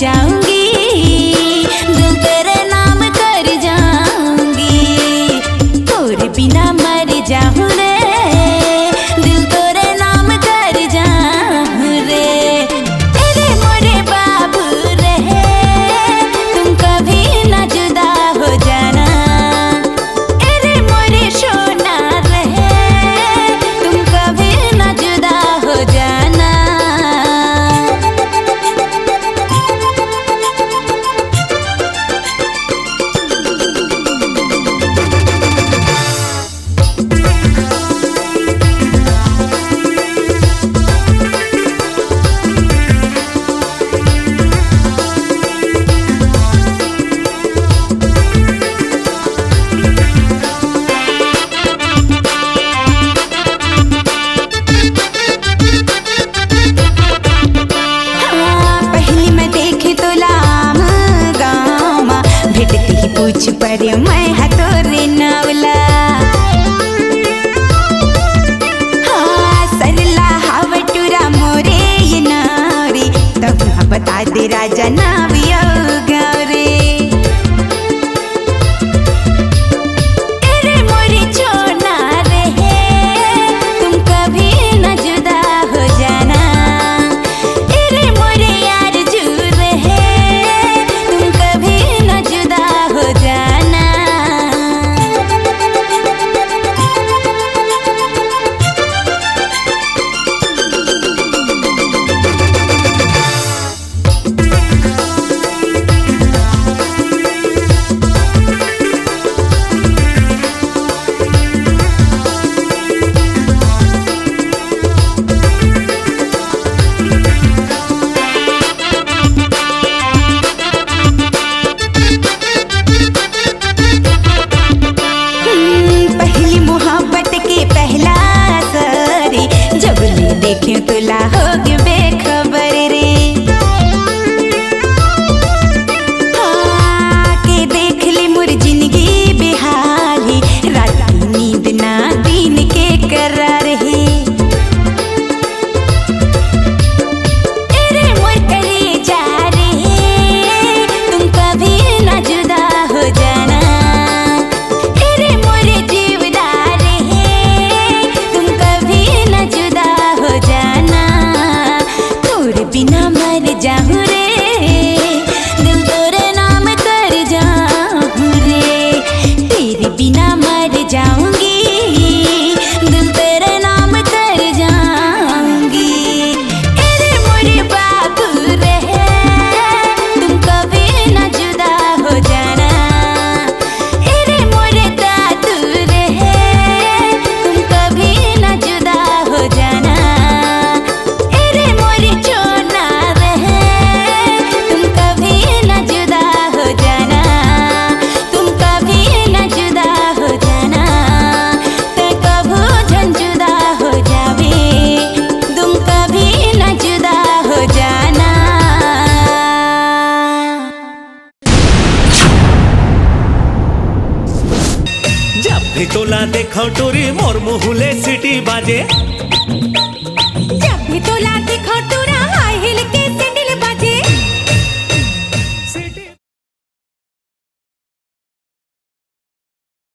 जाऊंगी, दिल तेरे नाम कर जाऊंगी। तोरे बिना मर जाऊं रे, दिल तोरे नाम कर जाऊं रे। तेरे मोरे बाबू रहे, तुम कभी ना जुदा हो जाना। तेरे मोरे सोना रहे, तुम कभी ना जुदा हो जाना। पूछ पर मैं हतोरे नावला, हाँ सरला हवटूरा मोरे ये नावरे। तब बता दे राजा नाविया गाँव रे। तेरे मोरे छोना रहे, तुम कभी न जुदा हो जाना। तेरे मोरे यार जू रहे, तुम कभी न जुदा हो जाना। पहली मोहब्बत के पहला असर, जब ले देखे तुला होगे बेखबर रे। हाँ के देख ले मोर जिंदगी बेहाली, रात की नींद ना दिन के करार है। तेरे मोर करे जा रहे, तुम कभी ना जुदा हो जाना। तेरे मोरे जीवदार है, तुम कभी न जुदा हो जाना। तोरे बिना मर जाऊं रे, दिल तोरे नाम कर जाऊं रे। तेरे बिना मर जाऊंगी, दिल तेरे नाम कर जाऊंगी। तेरे मोरे बाबू रहे, तुम कभी न जुदा हो जाना। तेरे मोरे दादू रहे, तुम कभी न जुदा हो जाना। तेरे मोरे छोना रहे, तुम कभी न जुदा हो जाना। तुम कभी न जुदा हो जाना। ते कभू झन जुदा हो जावे, तुम कभी न जुदा हो जाना। जब भी तोला देखो टोरी मोर मुहुले सिटी बाजे, जब भी तोला